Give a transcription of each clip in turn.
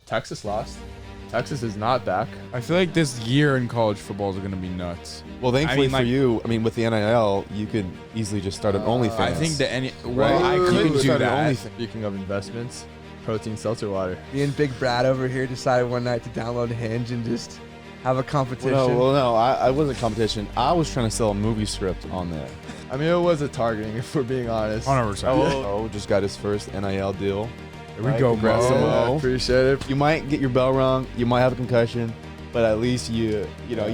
Texas lost. Texas is not back. I feel like this year in college football is going to be nuts. Well, thankfully like, for you, I mean, with the NIL, you could easily just start an OnlyFans. I think right? I You could can do start an that. OnlyFans. Speaking of investments, protein seltzer water. Me and Big Brad over here decided one night to download Hinge and just have a competition. Well, no, I wasn't competition. I was trying to sell a movie script on there. I mean, it was a targeting, if we're being honest. 100%. Oh, just got his first NIL deal. There we go, congrats to bro. Mo. Appreciate it. You might get your bell rung, you might have a concussion, but at least you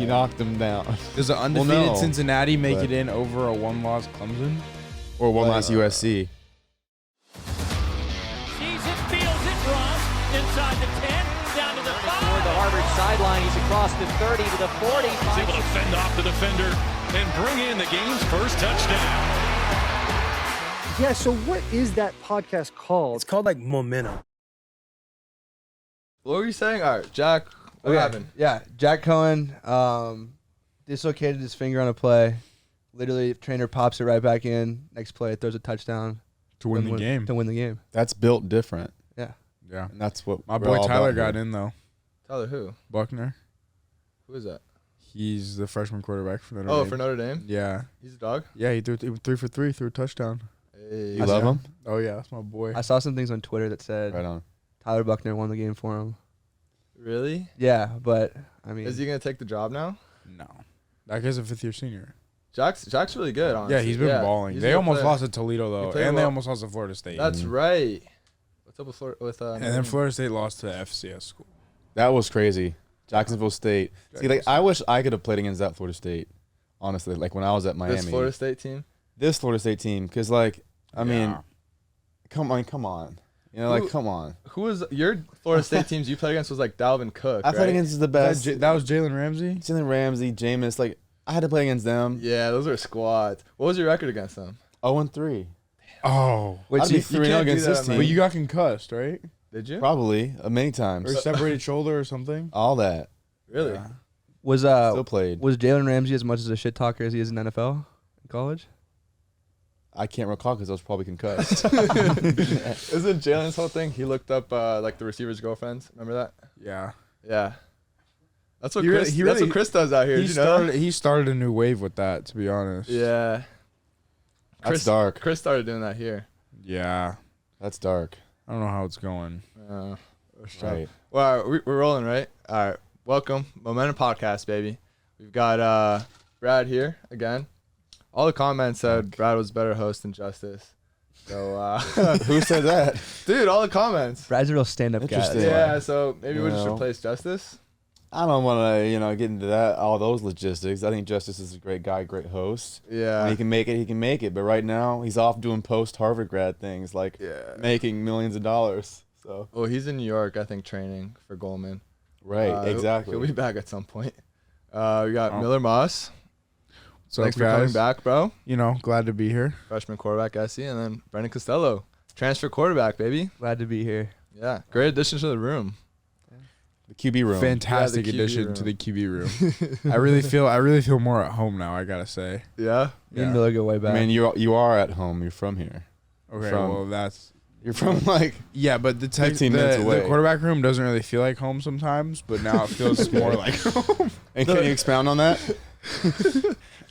knocked them down. Does the undefeated no, Cincinnati make but- it in over a one-loss Clemson? Or one last USC. Sees it, feels it, runs inside the 10, down to the 5. Toward the Harvard sideline, he's across the 30 to the 40. He's able to fend off the defender and bring in the game's first touchdown. Yeah, so what is that podcast called? It's called like Momentum. What were you saying? All right, Jack, what happened? Yeah, Jack Cohen dislocated his finger on a play. Literally, trainer pops it right back in. Next play, throws a touchdown To win the game. To win the game. That's built different. Yeah. Yeah. And that's what My we're boy all Tyler about got here. in, though. Tyler who? Buckner. Who is that? He's the freshman quarterback for Notre Dame. Oh, for Notre Dame? Yeah. He's a dog? Yeah, he threw 3 for 3, threw a touchdown. Hey. You love him? Oh, yeah, that's my boy. I saw some things on Twitter that said Right on. Tyler Buckner won the game for him. Really? Yeah, but I mean, Is he going to take the job now? No. That guy's a fifth-year senior. Jack's really good, honestly. Yeah, he's been balling. he's They a almost player. lost to Toledo, though, played and they well. almost lost to Florida State. That's right. What's up with Florida? And then Florida State lost to FCS school. That was crazy. Jacksonville State. See, like, I wish I could have played against that Florida State, honestly, like when I was at Miami. This Florida State team? This Florida State team, because, like, I mean, Yeah. come on. You know, like, come on. Who was your Florida State teams you played against was like Dalvin Cook, I right? played against the best. That was Jalen Ramsey? Jalen Ramsey, Jameis. Like, I had to play against them. Yeah, those are squads. What was your record against them? 0-3. Oh. I'd be 3-0 can't do against that, this man. team. But you got concussed, right? Did you? Probably many Or times. separated shoulder or something? All that. Really? Yeah. was Still played. was Jalen Ramsey as much as a shit talker as he is in NFL in college? I can't recall because I was probably concussed. Isn't Jalen's whole thing? He looked up like the receivers' girlfriends. Remember that? Yeah. Yeah. That's what He Chris. really- that's what Chris does out here. He Did you know that? started a new wave with that, to be honest. Yeah. That's dark. Chris started doing that here. Yeah. That's dark. I don't know how it's going. Right. Well, we're rolling, right? All right. Welcome, Momentum Podcast, baby. We've got Brad here again. All the comments said Brad was a better host than Justice. So, Who said that? dude, all the comments. Brad's a real stand-up guy. Interesting. that's why. Yeah, so maybe we'll just No. replace Justice. I don't want to, get into that, all those logistics. I think Justice is a great guy, great host. Yeah. When he can make it, he can make it. But right now, he's off doing post-Harvard grad things, like making millions of dollars. So Well, he's in New York, I think, training for Goldman. right, exactly. He'll be back at some point. We got Miller Moss. So, Thanks for coming back, bro. Glad to be here. Freshman quarterback, SC, and then Brendan Costello, transfer quarterback, baby. Glad to be here. Yeah, great addition to the room. The QB room. Fantastic Yeah, the QB addition room. to the QB room. I really feel more at home now, I gotta say. Yeah. Me and Miller go way back. I mean, you are at home. You're from here. Okay, From- well that's You're from like yeah, but the 15 minutes away. the quarterback room doesn't really feel like home sometimes, but now it feels more like home. And can you expound on that?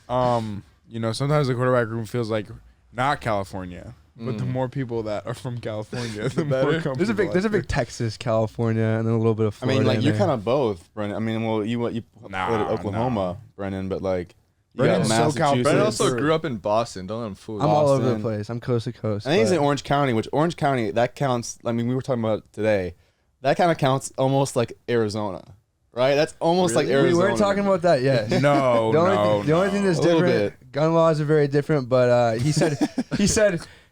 Sometimes the quarterback room feels like not California, but the more people that are from California, the more better. comfortable. there's a big Texas, California, and then a little bit of I Florida. mean, like in you're there. kind of both, Brennan. I mean, well, you played at Oklahoma, Brennan, but like you got Brennan's SoCal. Massachusetts. Brendan also grew up in Boston. Don't let him fool you. I'm all over the Boston. place. I'm coast to coast. I think he's but- in Orange County, which Orange County that counts. I mean, we were talking about it today. That kind of counts almost like Arizona, right? That's almost like Really? Arizona. We weren't talking about that yet. No, The only, no, the only thing that's A little different, gun laws are very different, but he said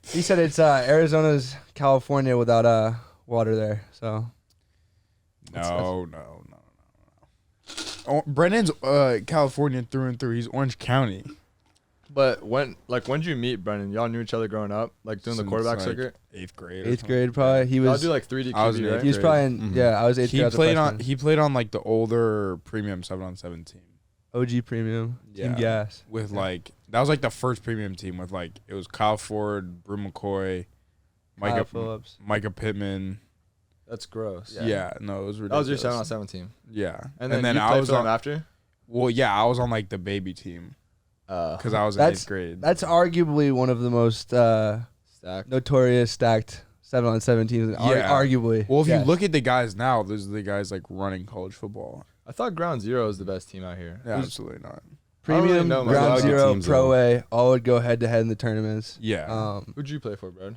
it's Arizona's California without water there. So no. Oh, Brennan's California through and through. He's Orange County. But when did you meet Brendan? Y'all knew each other growing up, like doing the Since, quarterback like, circuit. 8th grade. or 8th grade probably. He Y'all was do like 3D I was in QB, eighth right? he was probably in Mhm. I was 8th He grade. as a played freshman. he played on like the older premium 7-on-7 team. OG premium Team Yeah. Gas. With like that was like the first premium team with like it was Kyle Ford, Brew McCoy, Kyle Phillips. Micah Pittman. That's gross. Yeah, no, it was ridiculous. That was your 7-on-7 team. Yeah, And then you I played was for them on after. Well, yeah, I was on like the baby team because I was in 8th grade. That's arguably one of the most Stacked. notorious stacked 7-on-7 teams. Arguably. Well, if Yeah. you look at the guys now, those are the guys like running college football. I thought Ground Zero was the best team out here. Yeah, absolutely not. I don't really Premium, know much. There's a lot Ground of good Zero, teams, Pro though. A, all would go head to head in the tournaments. Yeah, Who'd you play for, Brad?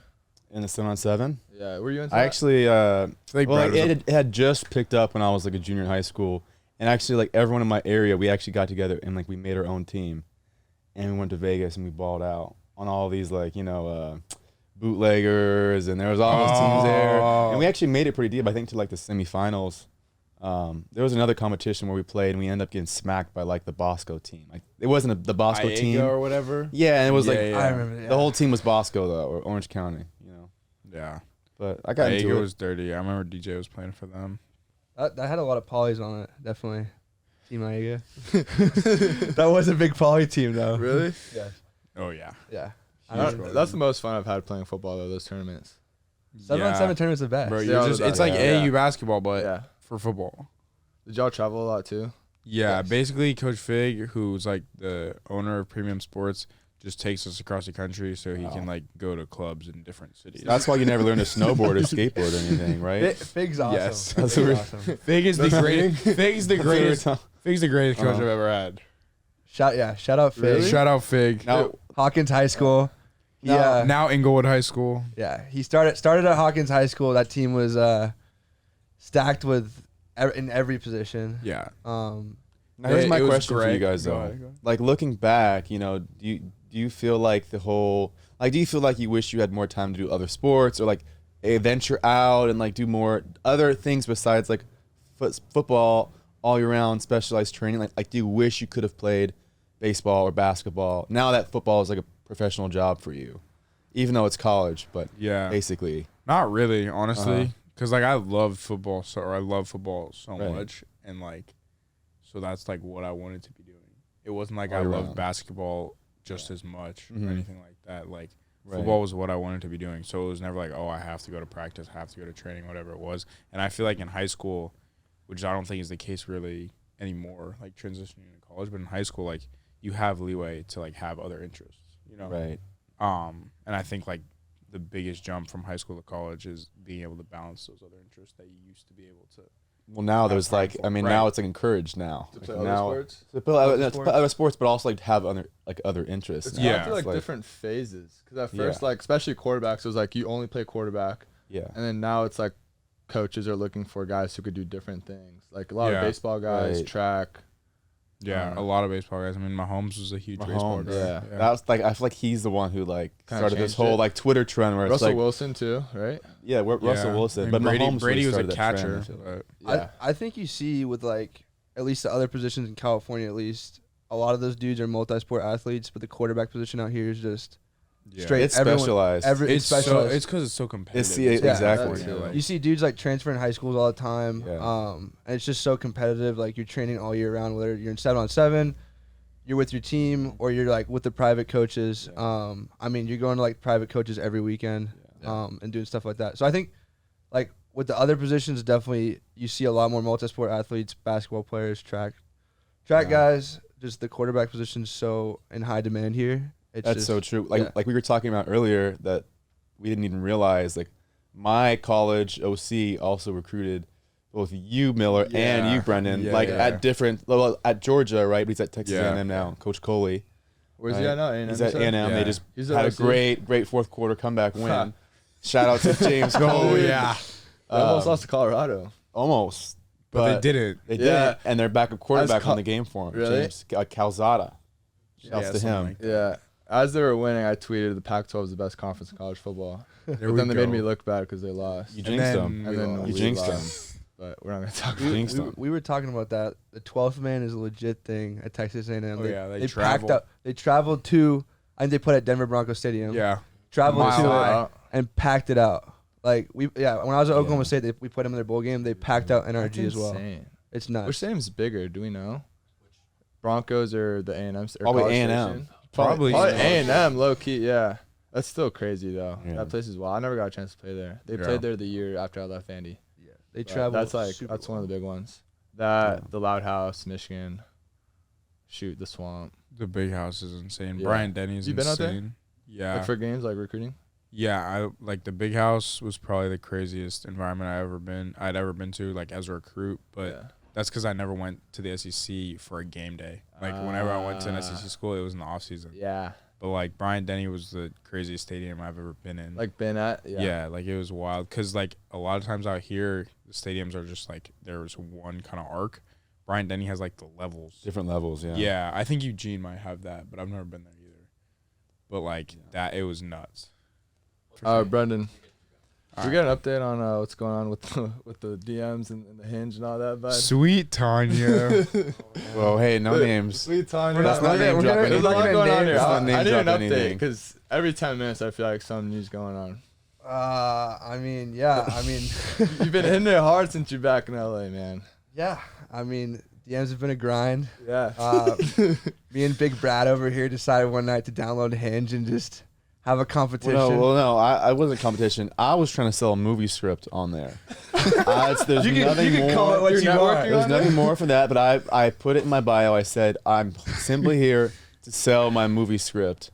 In the 7-on-7. Yeah, were you into I that? actually, like well, Brad was it had just picked up when I was like a junior in high school, and actually like everyone in my area, we actually got together and like we made our own team, and we went to Vegas and we balled out on all these like bootleggers, and there was all those teams there, and we actually made it pretty deep. I think to like the semifinals. There was another competition where we played and we ended up getting smacked by like the Bosco team. Like it wasn't the Bosco Iega team or whatever. Yeah, and it was Yeah, like yeah. I remember the whole team was Bosco though, or Orange County. Yeah, But I got into Iega it. was dirty. I remember DJ was playing for them. That had a lot of polys on it, definitely. Team Iega. That was a big poly team, though. Really? Yeah. Oh yeah, Yeah. That's the most fun I've had playing football though. Those tournaments. 7-on-7 tournaments are the best. Bro, Yeah, you're all just, the it's best. like Yeah. AAU basketball, but Yeah. for football. Did y'all travel a lot too? Yeah, Yes. basically, Coach Fig, who's like the owner of Premium Sports, just takes us across the country so he can like go to clubs in different cities. That's why you never learn to snowboard or skateboard or anything, right? Fig's awesome. Yes. That's Fig's what awesome. Fig is the greatest. Fig's the greatest. Fig's the greatest coach Uh-huh. I've ever had. Shout out Fig. Really? Shout out Fig. Now, Hawkins High School. Yeah. Now Inglewood High School. Yeah. He started at Hawkins High School. That team was stacked with in every position. Yeah. now here's my It was question for you great. guys Go though. ahead, go ahead. Like looking back, do you feel like do you feel like you wish you had more time to do other sports or like venture out and like do more other things besides like football all year round, specialized training? Like do you wish you could have played baseball or basketball now that football is like a professional job for you, even though it's college? But Yeah. basically, Not really, honestly, Uh-huh. because like I love football so Right. much, and like, so that's like what I wanted to be doing. It wasn't like All I year loved round. basketball just as much Mhm. or anything like that. Like Right. football was what I wanted to be doing, so it was never like, oh, I have to go to practice, I have to go to training, whatever it was. And I feel like in high school, which I don't think is the case really anymore, like transitioning to college, but in high school, like you have leeway to like have other interests, right. And I think like the biggest jump from high school to college is being able to balance those other interests that you used to be able to. Well, now there's time like, for. I mean, Right. now it's like encouraged now. To Like, play other now sports? to play other sports, but also like to have other interests. It's now. Yeah. gone through It's like different phases. Because at Yeah. first, like especially quarterbacks, it was like you only play quarterback, Yeah. and then now it's like coaches are looking for guys who could do different things. Like a lot Yeah. of baseball guys, Right. track. Yeah, a lot of baseball guys. I mean, Mahomes was a huge baseball Mahomes, guy. yeah. That was like, I feel like he's the one who like Kinda started this changed whole it. like Twitter trend where it's Russell like, Wilson too, right? yeah, Russell Yeah. Wilson, I mean, but Brady, Mahomes Brady really was a started that trend, catcher. I feel like. But Yeah. I think you see with like at least the other positions in California, at least a lot of those dudes are multi-sport athletes, but the quarterback position out here is just yeah. straight. It's everyone- specialized. It's so specialized. it's because it's so competitive. yeah, in exactly. California, Yeah. like- You see dudes like transferring high schools all the time. Yeah. And it's just so competitive. Like you're training all year round, whether you're in 7-on-7, you're with your team, or you're like with the private coaches. I mean, you're going to like private coaches every weekend, and doing stuff like that. So I think, like with the other positions, definitely you see a lot more multi-sport athletes, basketball players, track guys. Just the quarterback position is so in high demand here. It's That's just, so true. yeah. Like we were talking about earlier that we didn't even realize like my college OC also recruited both you, Miller, and Yeah. you, Brendan, Yeah, like yeah. at different at Georgia, right? But he's at Texas Yeah. A&M now, Coach Coley. Where's he right? at now? A&M, He's you at said? A&M. Yeah. They just He's had a at OC? great fourth quarter comeback win. Shout out to James Coley. Oh yeah, They almost lost to Colorado. Almost. but they didn't. They Yeah. did, and their backup quarterback won the game for him. Really? James Calzada. Shouts to something him. like that. Yeah. As they were winning, I tweeted the Pac-12 is the best conference in college football. There But we then they made go. me look bad because they lost. You And jinxed then them. And then You we jinxed them. lost. But we're not going to talk You about jinxed it. them. We were talking about that. The 12th man is a legit thing at Texas A&M. Oh, yeah, they packed travel. up. They traveled to. I think they put at Denver Broncos Stadium. Yeah, Traveled Mile to high. it and packed it out. Like when I was at Oklahoma State, we put them in their bowl game. They packed out That's NRG as well. insane. It's nuts. Which stadium's bigger? Do we know? Broncos or the A&M? Or Probably College A&M. Station? Probably. Probably A&M, low key. Yeah, that's still crazy though. Yeah. That place is wild. I never got a chance to play there. They Yeah. played there the year after I left Vandy. Yeah. They But travel. That's super one of the well. big ones. That the Loud House, Michigan. Shoot, the Swamp. The Big House is insane. Yeah. Brian Denny's You been out there? insane. Yeah. Like for games, like recruiting. Yeah, I like the Big House was probably the craziest environment I'd ever been to, like as a recruit. But Yeah. that's because I never went to the SEC for a game day. Like whenever I went to an SEC school, it was in the off season. Yeah. But like Brian Denny was the craziest stadium I've ever been in. Like been at. Yeah, like it was wild. Cause like a lot of times out here, the stadiums are just like there's one kind of arc. Brian Denny has like the levels. Different levels, yeah. Yeah, I think Eugene might have that, but I've never been there either. But like that, it was nuts. Brendan, All we get an update on what's going on with the DMs and the hinge and all that. But Sweet Tanya. Well, hey, no names. Sweet Tanya. Let's not name drop There's a anything. lot going on here. Let's not I name need an drop update anything. because every 10 minutes I feel like some news going on. I mean, yeah. I mean, You've been hitting it hard since you're back in LA, man. yeah. I mean, DMs have been a grind. Yeah. Me and Big Brad over here decided one night to download Hinge and just have a competition. Well, no, I wasn't competition. I was trying to sell a movie script on there. There's nothing more. call it what you want. There's nothing more for that, but I put it in my bio. I said, I'm simply here to sell my movie script.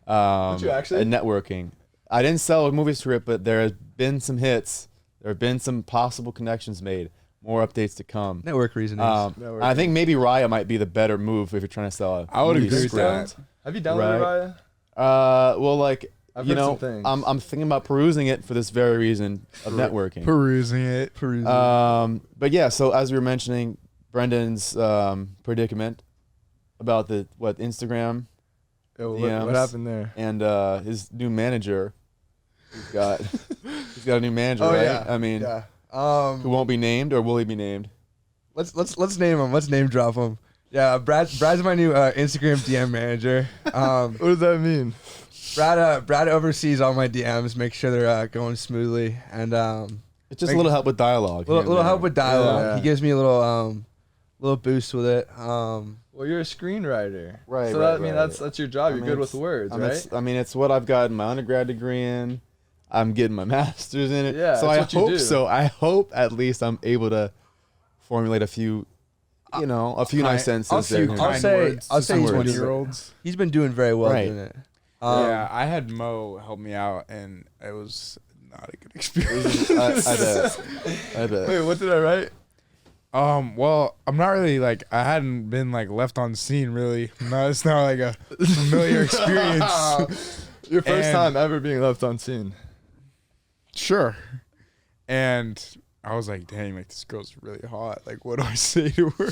Did you actually? And networking. I didn't sell a movie script, but there have been some hits. There have been some possible connections made. More updates to come. Network reasonings. I think maybe Raya might be the better move if you're trying to sell a I would movie agree with script. that. Have you downloaded Right. Raya? Well, like, I've you heard some know, things. I'm thinking about perusing it for this very reason of networking. Perusing it. But yeah, so as we were mentioning, Brendan's predicament about the Instagram Yo, DMs. what happened there? and his new manager. He's got a new manager, Oh right? yeah. I mean, yeah. who won't be named, or will he be named? Let's name him. Let's name drop him. Yeah, Brad's my new Instagram DM manager. What does that mean? Brad oversees all my DMs, makes sure they're going smoothly, and It's just a little help with dialogue. little help with dialogue. Yeah. He gives me a little boost with it. Well, you're a screenwriter, Right, So right, I mean, right. that's your job. You're good with words, right? It's what I've got my undergrad degree in. I'm getting my master's in it. Yeah, so that's what you do. I hope at least I'm able to formulate a few, nice sentences. I'll see. there. I'll say he's 20-year-olds. He's been doing very well Right. doing it. Yeah, I had Mo help me out, and it was not a good experience. I bet. Wait, what did I write? Well, I'm not really like I hadn't been like left on scene really. No, it's not like a familiar experience. Your first And- time ever being left unseen. Sure. And I was like, dang, like this girl's really hot. Like, what do I say to her?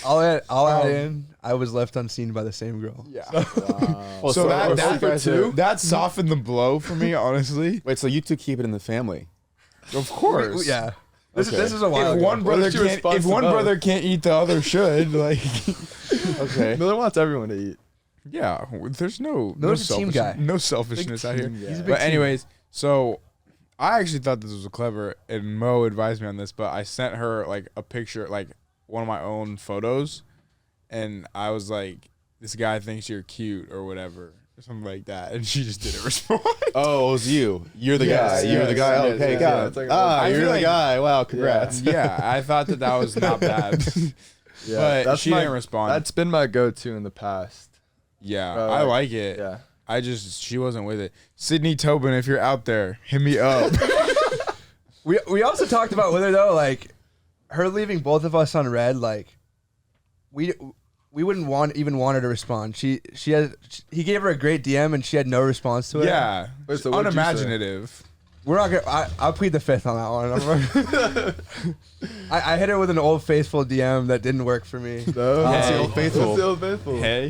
I'll add in. I was left unseen by the same girl. Yeah. Well, So that you guys that softened the blow for me, honestly. Wait, so you two keep it in the family? Of course. Yeah. This Okay. is a while If ago. one brother if you can't, respond if to one both? brother can't eat, the other should. Like, Okay. Miller wants everyone to eat. yeah. There's no Miller's a team guy. no selfishness out here. team guy. He's a big But team. anyways, so I actually thought this was clever, and Mo advised me on this. But I sent her like a picture, like one of my own photos, and I was like, "This guy thinks you're cute" or whatever, or something like that, and she just didn't respond. Oh, it was you. You're the Yes, guy. You're the yes, guy. yes, Okay, yes, got yeah, it. it's like I You're feel the like- guy. Wow, congrats. Yeah, I thought that was not bad. Yeah, But she didn't respond. That's been my go-to in the past. Yeah, Bro, I like- like it. Yeah. She wasn't with it. Sydney Tobin, if you're out there, hit me up. We also talked about with her though, like her leaving both of us on red. Like we wouldn't want her to respond. He gave her a great DM and she had no response to it. Yeah, Wait, so what'd you say? unimaginative. We're not gonna. I'll plead the fifth on that one. I hit her with an old faithful DM that didn't work for me. No, What's the Hey. Old Faithful? What's the Old Faithful? Hey,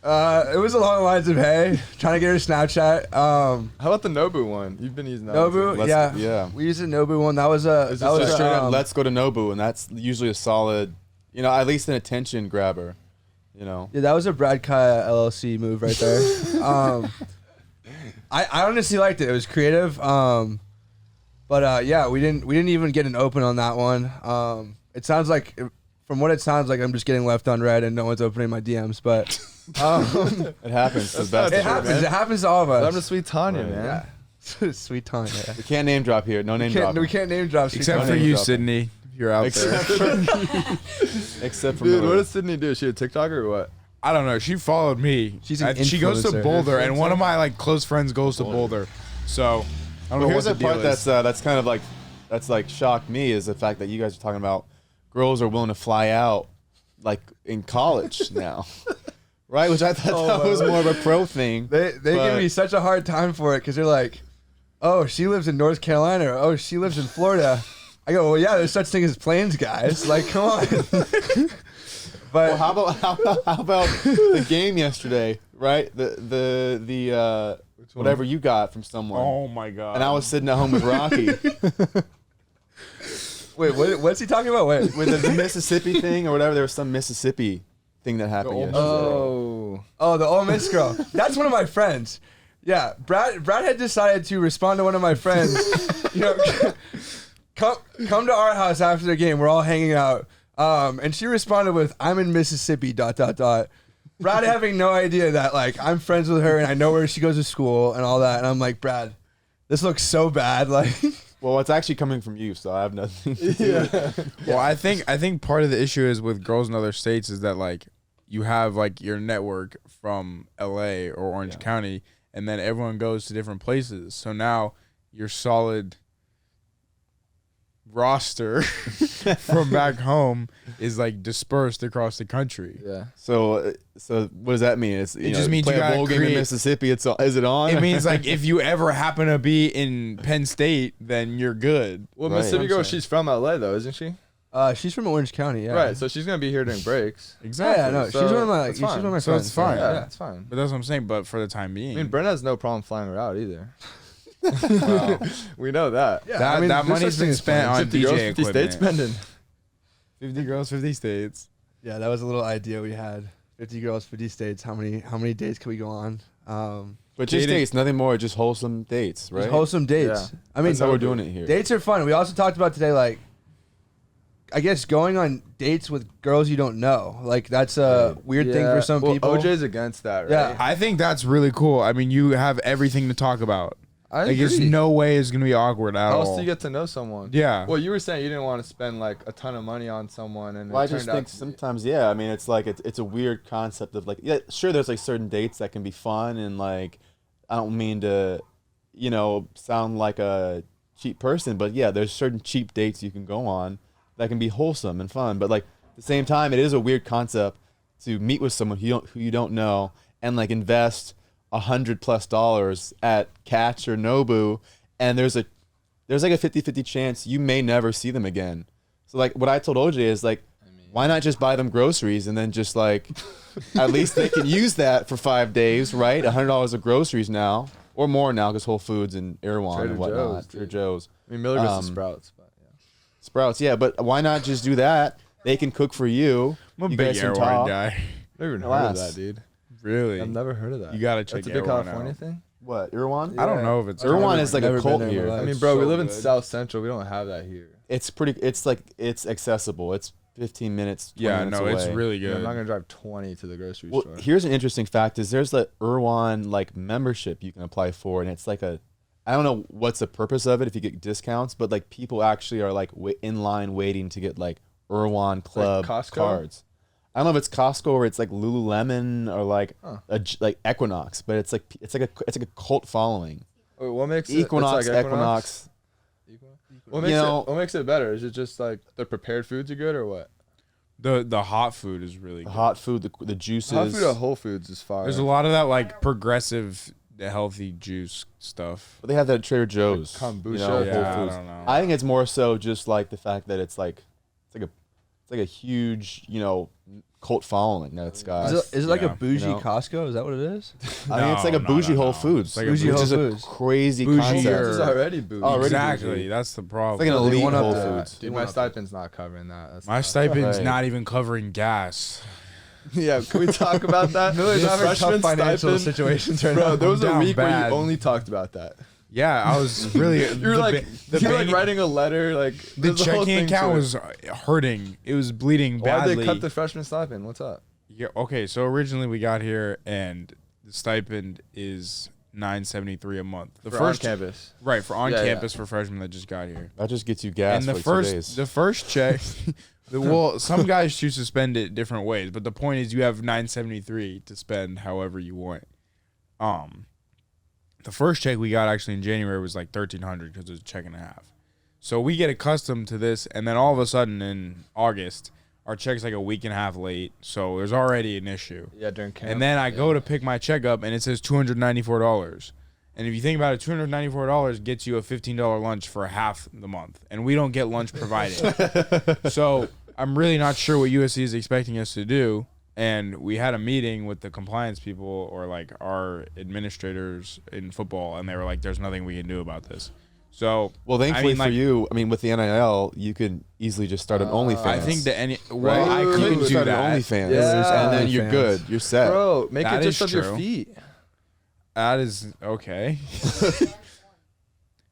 It was along the lines of, hey, trying to get her Snapchat. How about the Nobu one? You've been using that. Nobu, one too. Yeah. we used a Nobu one. That was a Is that this was a Straight up, um, let's go to Nobu, and that's usually a solid, at least an attention grabber. yeah, that was a Brad Kaaya LLC move right there. I honestly liked it. It was creative. But yeah, we didn't even get an open on that one. It sounds like, from what it sounds like, I'm just getting left on red and no one's opening my DMs. But It happens. It's the not best. it happens. It happens to all of us. I'm the sweet Tanya, Right. man. Yeah. Sweet tongue. Yeah. We can't name drop here. No name drop. We can't name drop. Except for name you, dropping. Sydney. If you're out there. Except for Dude, Miller. what does Sydney do? Is she a TikToker or what? I don't know. She followed me. She's an She goes to influencer. Boulder, and one of my like close friends goes to Boulder. So I don't know Well, here's what the the part deal is. that's kind of like shocked me is the fact that you guys are talking about girls are willing to fly out like in college now, right? Which I thought that was more of a pro thing. They give me such a hard time for it because they're like, oh, she lives in North Carolina. Or, oh, she lives in Florida. I go, well, yeah, there's such thing as plains, guys. Like, come on. But Well, how about the game yesterday, right? The whatever you got from someone. Oh my god. And I was sitting at home with Rocky wait, what's he talking about? Wait. with the Mississippi thing or whatever. There was some Mississippi thing that happened yesterday. Oh, the Ole Miss girl. That's one of my friends. Yeah, Brad had decided to respond to one of my friends. You know, come to our house after the game. We're all hanging out. And she responded with, "I'm in Mississippi." ... Brad having no idea that like I'm friends with her and I know where she goes to school and all that. And I'm like, Brad, this looks so bad. Like, Well, it's actually coming from you, so I have nothing to do with it. Well, I think part of the issue is with girls in other states is that like you have like your network from LA or Orange County, and then everyone goes to different places. So now your solid roster from back home is like dispersed across the country. Yeah. So what does that mean? It's you just means play you a gotta bowl game in create- Mississippi. Is it on? It means like if you ever happen to be in Penn State, then you're good. Well, Right. Mississippi girl, I'm saying. she's from LA though, isn't she? she's from Orange County. Yeah. Right. So she's gonna be here during breaks. Exactly. Yeah, no, So she's one of my that's she's fine. one of my So friends. it's fine. Yeah, Yeah. it's fine. But that's what I'm saying. But for the time being, I mean, Brent has no problem flying her out either. wow. We know that. Yeah, that I mean, that there's money's such thing been as spent plans. on 50 girls, DJ 50 states equipment. spending. 50 girls, 50 states. Yeah, that was a little idea we had. 50 girls, 50 states. How many dates can we go on? But just Dating- dates, nothing more, just wholesome dates, right? Just wholesome dates. Yeah. I mean, That's how we're doing it here. dates are fun. We also talked about today, like, I guess going on dates with girls you don't know. Like, that's a weird thing Yeah. for some Well, people. OJ's against that, right? Yeah. I think that's really cool. I mean, you have everything to talk about. I Like, there's agree. no way it's gonna be awkward at How all. else do you get to know someone? Yeah. Well, you were saying you didn't want to spend like a ton of money on someone, and Well, I it just turned think out sometimes, yeah. I mean, it's like it's a weird concept of like, yeah, sure. There's like certain dates that can be fun, and like, I don't mean to, sound like a cheap person, but yeah, there's certain cheap dates you can go on that can be wholesome and fun. But like at the same time, it is a weird concept to meet with someone who you don't know and like invest $100+ at Catch or Nobu, and there's like a 50-50 chance you may never see them again. So like what I told OJ is like, why not just buy them groceries and then just like, at least they can use that for 5 days, right? $100 of groceries now or more now because Whole Foods and Erewhon Trader and whatnot, Joe's, Trader dude. Joe's, I mean, Miller goes to Sprouts, but yeah. Sprouts, yeah. But why not just do that? They can cook for you. I'm a You big guys can Airwine talk. guy. Never even heard Alas. of that, dude. Really? I've never heard of that. You gotta check That's a big Erewhon California out. thing. What, Erewhon? I don't know if it's Erewhon is like a Never cult been there in my here. life. I mean, It's bro, we so live in good. South Central. We don't have that here. It's accessible. It's 15 minutes. 20 Yeah, minutes no, it's away. really Yeah, I'm good. not gonna drive 20 to the grocery Well, store. here's an interesting fact: is there's the Erewhon like membership you can apply for, and it's like I don't know what's the purpose of it if you get discounts, but like people actually are like in line waiting to get like Erewhon Club Costco? cards. I don't know if it's Costco or it's like Lululemon or like Huh. like Equinox, but it's like a cult following. Wait, what makes Equinox, it? It's like Equinox. What makes You know- what makes it better? Is it just like the prepared foods are good or what? The hot food is really The good. hot food, the juices. Hot food at Whole Foods is fire. There's a lot of that like progressive, healthy juice stuff. But they have that at Trader Joe's. kombucha. Whole Yeah, I Foods. don't know. I think it's more so just like the fact that it's like a huge, cult following that it's got. Is it like a Yeah. bougie You know? Costco? Is that what it is? I think it's like a No, bougie no, Whole no. Foods, It's like a which bougie is Whole a Foods. crazy Bougie concept. This is already bougie. Already Exactly. bougie. That's the problem. It's like an They elite want up Whole there. Foods. Dude, my stipend's not covering that. That's My not- stipend's Right. not even covering gas. Yeah, can we talk about that? Miller's The having tough freshman financial stipend? situations right Bro, now. there was a down week where bad. you only talked about that. Yeah, I was really. You were like, writing a letter, like the there's a whole checking thing to account it. was hurting. It was bleeding Why'd badly. they cut the freshman stipend? What's up? Yeah. Okay. So originally we got here, and the stipend is $973 a month. The For first on campus. right for on Yeah, campus for freshmen that just got here. That just gets you gas And for like 2 days. the first check, well, some guys choose to spend it different ways, but the point is you have $973 to spend however you want. The first check we got actually in January was like $1,300 because it was a check and a half. So we get accustomed to this, and then all of a sudden in August, our check's like a week and a half late. So there's already an issue. Yeah, during camp. And then I go to pick my check up, and it says $294. And if you think about it, $294 gets you a $15 lunch for half the month, and we don't get lunch provided. So I'm really not sure what USC is expecting us to do. And we had a meeting with the compliance people or like our administrators in football, and they were like, "There's nothing we can do about this." So, well, thankfully I mean, for you, I mean, with the NIL, you can easily just start an OnlyFans. I think the right? I you could can do start that. an OnlyFans, Yeah. and then you're OnlyFans. good. You're set. Bro, make That it just is of your true. feet. That is okay.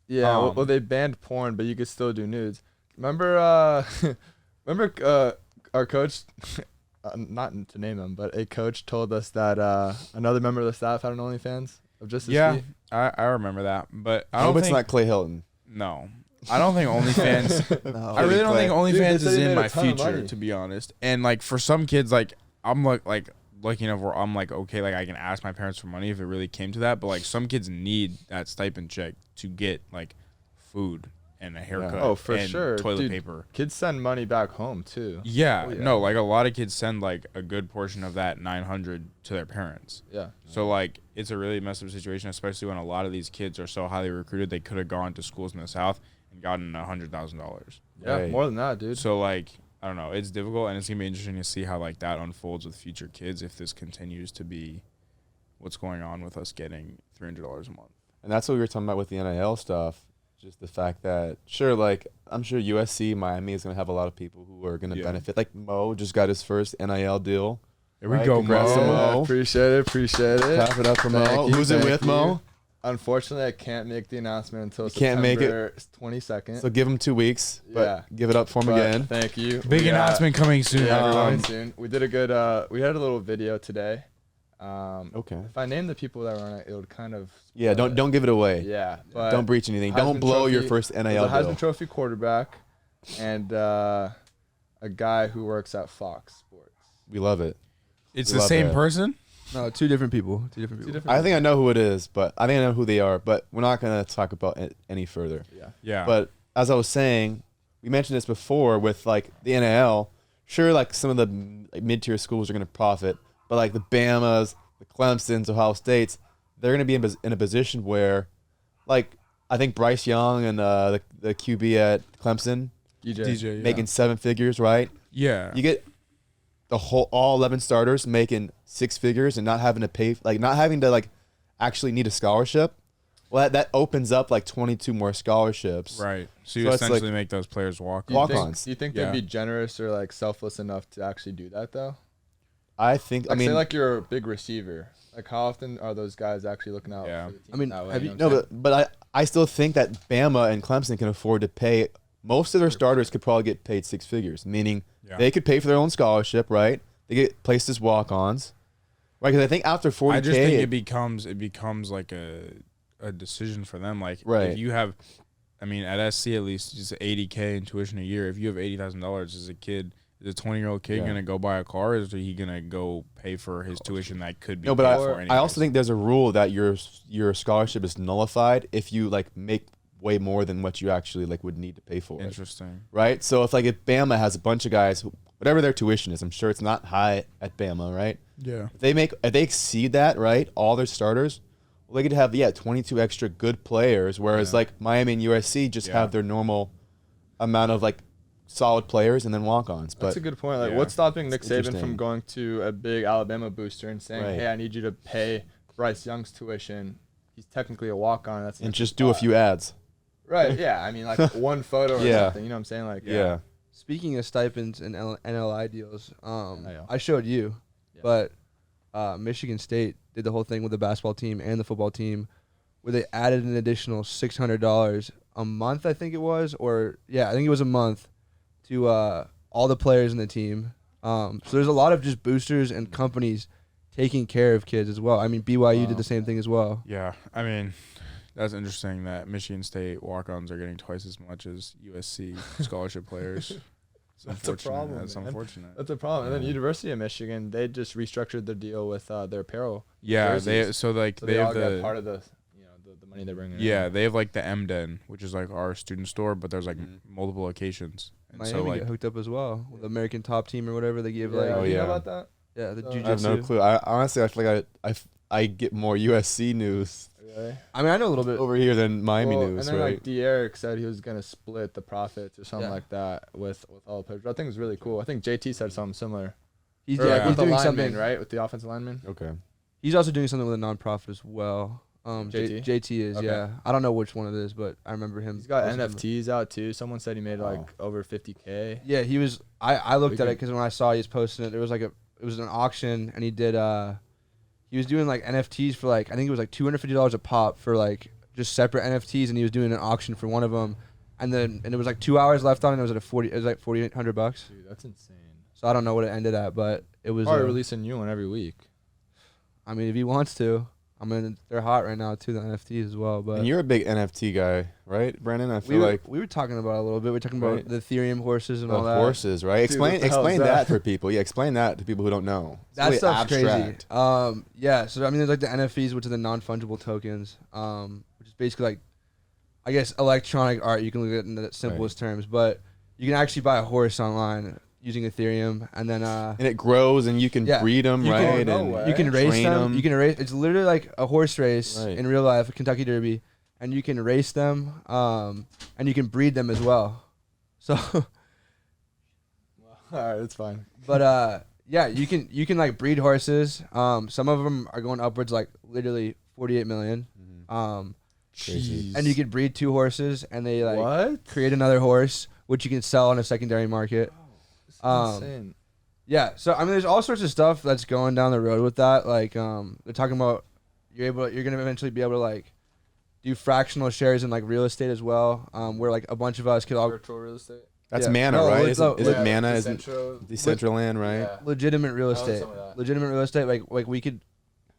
Yeah, Um, well, they banned porn, but you could still do nudes. Remember, our coach, not to name him, but a coach told us that another member of the staff had an OnlyFans of just his Yeah, feet. I remember that, but I I don't hope it's think not Clay Hilton. no. I don't think OnlyFans. No, I really don't think Dude, they OnlyFans said is he made in a my ton of future, money. to be honest. And like for some kids, like I'm like looking over, I'm like okay, like I can ask my parents for money if it really came to that. But like some kids need that stipend check to get like food and a haircut. Oh, for and sure. Toilet Dude, paper. Kids send money back home too. Yeah, Oh, yeah. no, like a lot of kids send like a good portion of that $900 to their parents. Yeah. So like it's a really messed up situation, especially when a lot of these kids are so highly recruited. They could have gone to schools in the South and gotten $100,000. Yeah, Right. more than that, dude. So like I don't know, it's difficult, and it's gonna be interesting to see how like that unfolds with future kids if this continues to be what's going on with us getting $300 a month. And that's what we were talking about with the NIL stuff. Just the fact that, sure, like, I'm sure USC, Miami is going to have a lot of people who are going to Yeah. benefit. Like, Mo just got his first NIL deal. Here we Right, go, congrats to Mo. Mo. Appreciate it. Clap it up for Mo. Thank you, Who's it thank with, you. Mo? Unfortunately, I can't make the announcement until You can't make September 22nd. So give him 2 weeks, but Yeah. give it up for him But again. Thank you. Big We, announcement coming soon, Yeah, everyone. coming soon. We did a good. We had a little video today. Okay. If I named the people that were on it, it would kind of. Yeah, don't give it away. Yeah, but Don't breach anything. Don't Heisman blow your Trophy- first there's NIL a Heisman deal. Trophy quarterback, and a guy who works at Fox Sports. We love it. It's We the love same that. person? No, two different people. Two different people. I think I know who it is, but I think I know who they are, but we're not going to talk about it any further. Yeah. Yeah. But as I was saying, we mentioned this before with like the NIL. Sure, like some of the like, mid-tier schools are going to profit, but like the Bamas, the Clemsons, Ohio States, they're going to be in a position where, like, I think Bryce Young and the QB at Clemson DJ. making 7 figures, right? yeah. You get all 11 starters making 6 figures and not having to pay, like not having to like actually need a scholarship. Well, that opens up like 22 more scholarships. Right. So you So it's like- essentially make those players walk. Do you think- Walk-ons. Do you think Yeah. they'd be generous or like selfless enough to actually do that though? I think. Like, I mean, say like you're a big receiver. Like how often are those guys actually looking out Yeah. for the team? I mean, that way, have you you- know what no, I'm saying? but I still think that Bama and Clemson can afford to pay. Most of their starters could probably get paid 6 figures, meaning Yeah. they could pay for their own scholarship, right? They get placed as walk-ons, right? Because I think after 40K, I just think it becomes like a decision for them. Like Right. if you have, I mean, at SC at least, it's $80K in tuition a year. If you have $80,000 as a kid, is a 20-year-old kid Yeah. gonna go buy a car, or is he gonna go pay for his tuition that could be no, paid but for I anyways? also think there's a rule that your scholarship is nullified if you like make way more than what you actually like would need to pay for it. Interesting. Right? So if Bama has a bunch of guys, whatever their tuition is, I'm sure it's not high at Bama, right? Yeah. If they exceed that, right, all their starters, well, they could have 22 extra good players, whereas like Miami and USC just Yeah. have their normal amount of like solid players and then walk-ons. But That's a good point. Like, Yeah. what's stopping Nick It's Saban interesting. from going to a big Alabama booster and saying, Right. "Hey, I need you to pay Bryce Young's tuition. He's technically a walk-on. That's an and extra just do a spot." few ads. Right? Yeah. I mean, like one photo or Yeah. something. You know what I'm saying? Like, Yeah. Speaking of stipends and NLI deals, yeah. I showed you, Yeah. but Michigan State did the whole thing with the basketball team and the football team, where they added an additional $600 a month, I think it was, I think it was a month, to all the players in the team. So there's a lot of just boosters and companies taking care of kids as well. I mean, BYU did the same thing as well. Yeah, I mean, that's interesting that Michigan State walk-ons are getting twice as much as USC scholarship players. That's a problem. That's unfortunate. That's a problem. And then University of Michigan, they just restructured their deal with their apparel. Yeah, jerseys. they all have get part of the the money they're bringing. Yeah, in. they have like the MDen, which is like our student store, but there's like multiple locations. And Miami so like get hooked up as well with the American Top Team or whatever they give. Yeah, Like, Oh, you know yeah. about that? yeah, the I jiu-jitsu. I have no clue. I honestly, I feel like I get more USC news Really? I mean, I know a little bit. over here than Miami news, and then right? like D'Eric said he was gonna split the profits or something Yeah. like that with all the players. I think it's really cool. I think JT said something similar. He's, Or yeah, like he's with the doing linemen, something. right? With the offensive lineman. Okay. He's also doing something with a nonprofit as well. JT? JT is, Okay. yeah. I don't know which one it is, but I remember him. He's got posting them. NFTs out too. Someone said he made like Oh. over 50K. Yeah, he was. I looked We at it can- because when I saw he was posting it, there was like it was an auction, and he did. He was doing like NFTs for like I think it was like $250 a pop for like just separate NFTs, and he was doing an auction for one of them, and it was like 2 hours left on it. It was at it was like $4,800. Dude, that's insane. So I don't know what it ended at, but it was. Probably releasing new one every week. I mean, if he wants to, I mean, they're hot right now too, the NFTs as well. But And you're a big NFT guy, right, Brandon? I we feel were, like we were talking about it a little bit. We were talking about Right. the Ethereum horses and the all that. horses, right? Dude, Explain what the hell is explain that? that for people. Yeah, explain that to people who don't know. It's That really stuff's abstract. crazy. Yeah. So I mean, there's like the NFTs, which are the non-fungible tokens, which is basically like, I guess, electronic art. You can look at it in the simplest terms, but you can actually buy a horse online using Ethereum, and then And it grows, and you can Yeah. breed them, You can- right? no and way. you can race train them. 'em. You can race. It's literally like a horse race Right. in real life, a Kentucky Derby, and you can race them, and you can breed them as well. So, All right, it's fine. but yeah, you can like breed horses. Some of them are going upwards like literally 48 million. Crazy. And you can breed two horses, and they like What? create another horse, which you can sell on a secondary market. It's Um, insane. Yeah, so I mean, there's all sorts of stuff that's going down the road with that. Like, they're talking about you're gonna eventually be able to like do fractional shares in like real estate as well, where like a bunch of us could all Virtual real estate. That's Yeah. Mana, No, right? it's Is it yeah, Mana? Isn't Decentral- Decentraland, right? Yeah. legitimate real I own estate. some of that. Legitimate real estate. Like we could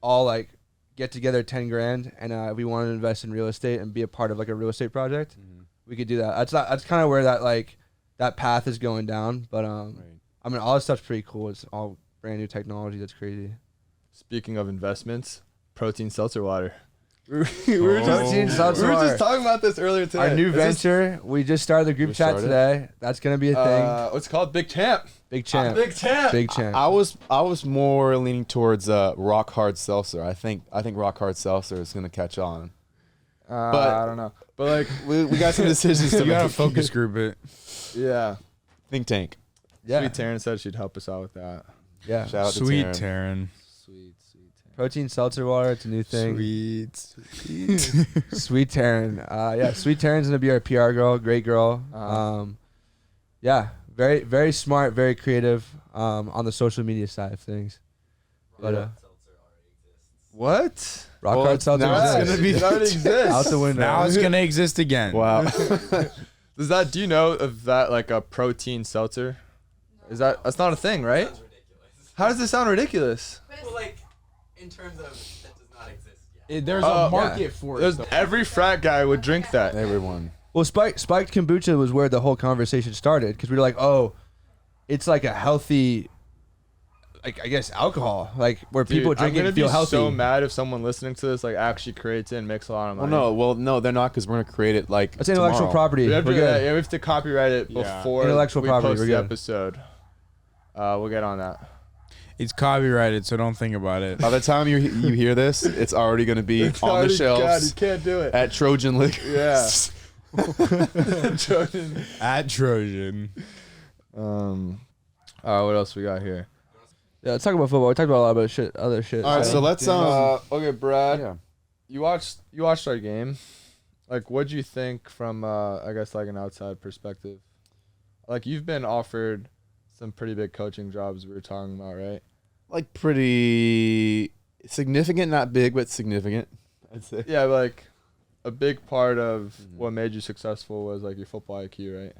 all like get together 10 grand, and if we wanted to invest in real estate and be a part of like a real estate project, we could do that. That's kind of where that path is going down. But Right. I mean, all this stuff's pretty cool. It's all brand new technology. That's crazy. Speaking of investments, protein seltzer water. we Protein were seltzer water. just talking about this earlier today. Our new Is this, venture. We just started the group Just chat started? today. That's gonna be a thing. what's it called? Big Champ. Big champ. Big Champ. Big champ. I was more leaning towards Rock Hard Seltzer. I think Rock Hard Seltzer is gonna catch on. But- I don't know. But like, We got some decisions to you gotta make. focus group it. yeah. Think tank. yeah. Sweet Taryn said she'd help us out with that. Yeah. Shout out Sweet to Taryn. Taryn. Sweet Taryn. Protein seltzer water. It's a new thing. Sweet. Sweet Taryn. Yeah, Sweet Taryn's gonna be our PR girl, great girl. Uh-huh. Yeah, very very smart, very creative on the social media side of things. But What? Rock Well, Hard Seltzer now it's exists. gonna be- It already exists. out the window. Now it's gonna exist again. Wow. Do you know of that like a protein seltzer? Is that's not a thing, right? How does this sound ridiculous? Well, like, in terms of that does not exist yet. There's Oh, a market for it. Every frat guy would drink that. Everyone. Well, spiked kombucha was where the whole conversation started because we were like, oh, it's like a healthy, like I guess alcohol, like where people Dude, drink it I'm and gonna feel be healthy. so mad if someone listening to this like actually creates it and makes a lot of money. No, they're not because we're gonna create it like That's intellectual tomorrow. property. We have, We're to, good. yeah, we have to copyright it Yeah. before Intellectual we property, post we're the good. episode. We'll get on that. It's copyrighted, so don't think about it. By the time you hear this, it's already gonna be on the God, you shelves can't do it. at Trojan Liquor. Yeah. Jordan. At Trojan. What else we got here? Yeah, let's talk about football. We talked about a lot about shit, other shit. All right, so let's Okay, Brad. yeah. You watched our game. Like, what'd you think from I guess like an outside perspective? Like, you've been offered some pretty big coaching jobs we were talking about, right? Like pretty significant, not big, but significant, I'd say. Yeah, like a big part of what made you successful was like your football IQ, right?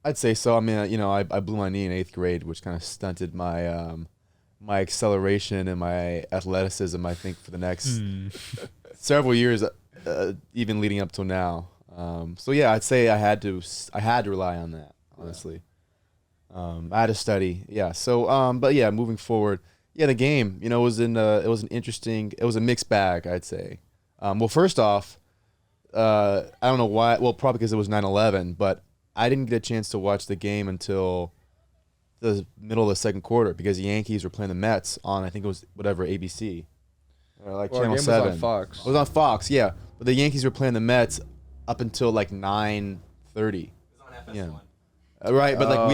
I'd say so. I mean, I blew my knee in 8th grade, which kind of stunted my my acceleration and my athleticism, I think, for the next several years, even leading up till now. So yeah, I'd say I had to rely on that, honestly. I had to study. Yeah. So, but yeah, moving forward, yeah, the game, it was it was a mixed bag, I'd say. Well, first off, I don't know why. Well, probably because it was 9/11, but I didn't get a chance to watch the game until the middle of the second quarter because the Yankees were playing the Mets on, I think it was whatever, ABC. Or like Well, our Channel game 7. was on Fox. It was on Fox, yeah. But the Yankees were playing the Mets up until like 9:30. It was on FS1. Yeah. Right, but like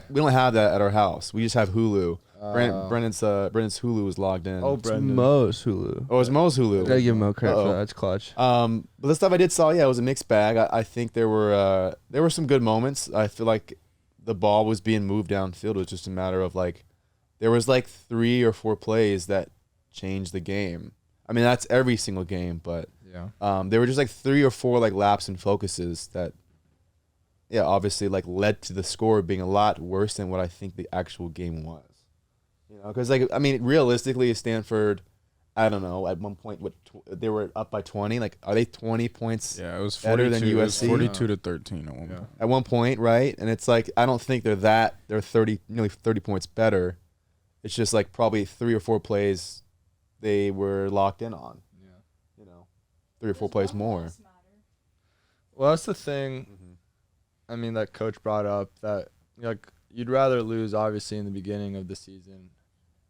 we don't have that at our house. We just have Hulu. Brendan's Hulu was logged in. Oh, Brendan. Mo's Hulu. Oh, it was Mo's Hulu. Gotta give Mo credit for Uh-oh. that. That's clutch. But the stuff I did saw, yeah, it was a mixed bag. I think there were some good moments. I feel like the ball was being moved downfield. It was just a matter of like there was like 3 or 4 plays that changed the game. I mean, that's every single game, but Yeah. there were just like 3 or 4 like laps and focuses that, yeah, obviously like led to the score being a lot worse than what I think the actual game was. Because like I mean, realistically, Stanford, I don't know. At one point, they were up by 20. Like, are they 20 points? Yeah, it was better 42, than it was USC? 42 to 13 at one point. At one point, right? And it's like I don't think they're 30, nearly 30 points better. It's just like probably 3 or 4 plays they were locked in on. Yeah. 3 or 4 plays more. Well, that's the thing. I mean, that coach brought up that like you'd rather lose obviously in the beginning of the season,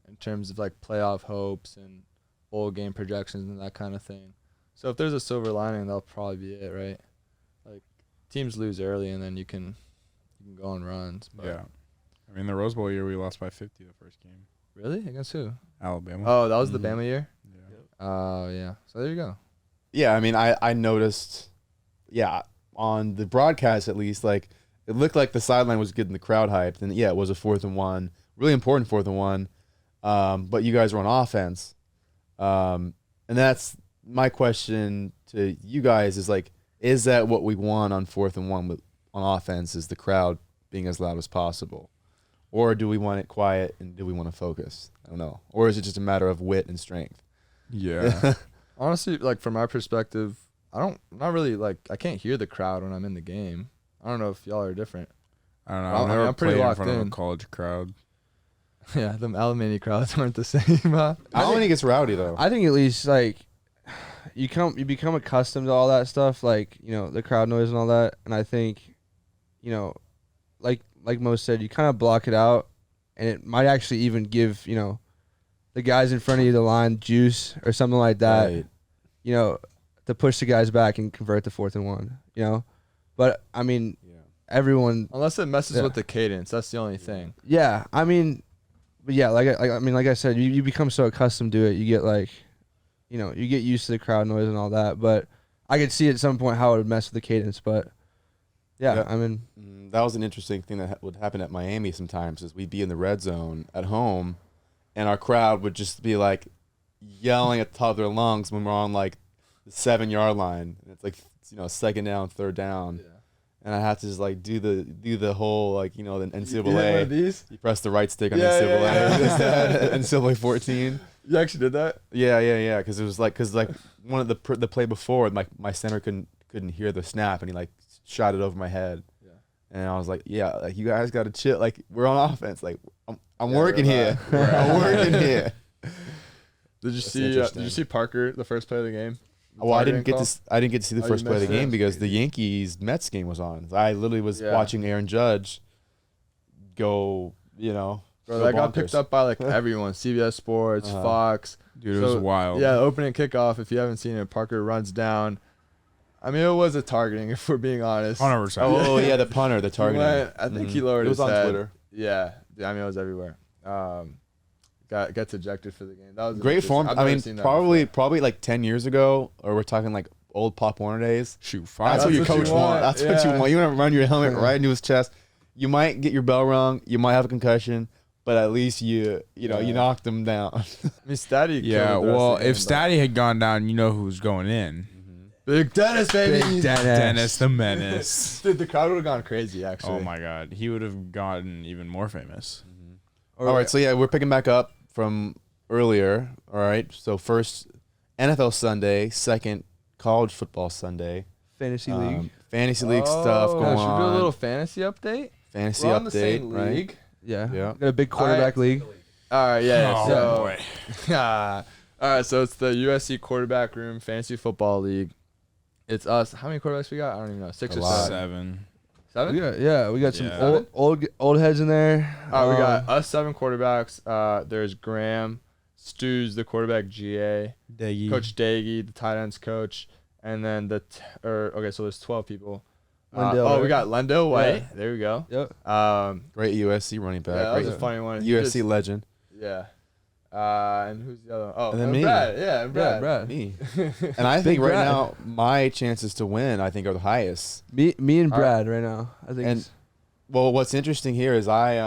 in terms of like playoff hopes and bowl game projections and that kind of thing. So if there's a silver lining, that'll probably be it, right? Like teams lose early and then you can go on runs. But Yeah. I mean, the Rose Bowl year, we lost by 50 the first game. Really? Against who? Alabama. Oh, that was the Bama year? Yeah. Oh, yeah. So there you go. Yeah, I mean, I noticed, on the broadcast at least, like it looked like the sideline was getting the crowd hyped, and yeah, it was a 4th and 1, really important 4th and 1. But you guys were on offense, and that's my question to you guys is like, is that what we want on 4th and 1 on offense? Is the crowd being as loud as possible, or do we want it quiet and do we want to focus? I don't know, or is it just a matter of wit and strength? Yeah. Honestly, like from my perspective, not really like I can't hear the crowd when I'm in the game. I don't know if y'all are different. I don't know. Well, I've I mean, never I'm pretty played in locked front of in. a college crowd. Yeah, them Alamany crowds aren't the same. I don't think it gets rowdy though. I think at least like you become accustomed to all that stuff, like the crowd noise and all that. And I think, like Mo said, you kind of block it out, and it might actually even give the guys in front of you the line juice or something like that. Right. To push the guys back and convert the 4th and 1. But I mean, everyone. Unless it messes with the cadence, that's the only thing. Yeah, I mean, but yeah, like I said, you become so accustomed to it, you get like, you get used to the crowd noise and all that. But I could see at some point how it would mess with the cadence. But yeah. I mean, that was an interesting thing that would happen at Miami sometimes. Is we'd be in the red zone at home, and our crowd would just be like yelling at the top of their lungs when we're on like the 7-yard line. And it's like 2nd down, 3rd down. Yeah. And I have to just like do the whole like the You hit one of NCAA. these? You press the right stick on Yeah, NCAA. yeah. NCAA 14. You actually did that? Yeah. Because it was like one of the play before, my center couldn't hear the snap, and he like shot it over my head. Yeah. And I was like, like you guys got to chill. Like we're on offense. Like I'm working here. I'm working here. Did you see Parker the first play of the game? Well, I didn't get to see the first play of the missed game it? because the Yankees Mets game was on. I literally was Yeah. watching Aaron Judge go, Bro, go that got bonkers. picked up by like everyone. CBS Sports, Fox. Dude, it was wild. Yeah, opening kickoff. If you haven't seen it, Parker runs down. I mean, it was a targeting, if we're being honest. 100%. Oh yeah, the punter, the targeting. I think he lowered It was his on head. Twitter. Yeah, I mean, it was everywhere. Gets ejected for the game. That was Great interesting. form. I've I never mean, seen that probably like 10 years ago, or we're talking like old Pop Warner days. Shoot, 5. That's what your what you coach want, wants. That's what you yeah. want. You want to run your helmet right into his chest. You might get your bell rung. You might have a concussion, but at least you knocked him down. I mean, Statty. Yeah, killed the rest well, of the if game, though. Statty had gone down, you know who's going in. Big Dennis, baby. Big Dennis. Dennis the Menace. Dude, the crowd would have gone crazy. Actually. Oh my God, he would have gotten even more famous. All right, so yeah, we're picking back up. from earlier. All right. So first NFL Sunday, second college football Sunday. Fantasy league. Fantasy league stuff Oh, going should we on. do a little fantasy update? Fantasy We're update, on the same right? league. Yeah. Yeah. Got a big quarterback league. All right, yeah. Oh, So, boy. all right, so it's the USC Quarterback Room Fantasy Football League. It's us. How many quarterbacks we got? I don't even know. 6 A or lot. 7. 7? We got some Yeah. old heads in there. We got us 7 quarterbacks. There's Graham, Stu's the quarterback, GA, Daggy. Coach Daggy, the tight ends coach, and then okay, so there's 12 people. Lendell, we right? got Lendo White. Yeah. There we go. Yep. Great USC running back. Yeah, that was Great a funny one. He USC just- legend. Yeah. And who's the other one? Oh, And then me. Brad. Yeah, and Brad. Yeah, Brad. Me. And I think Big right Brad. now my chances to win I think are the highest. Me and All Brad right now. I think. And well, what's interesting here is I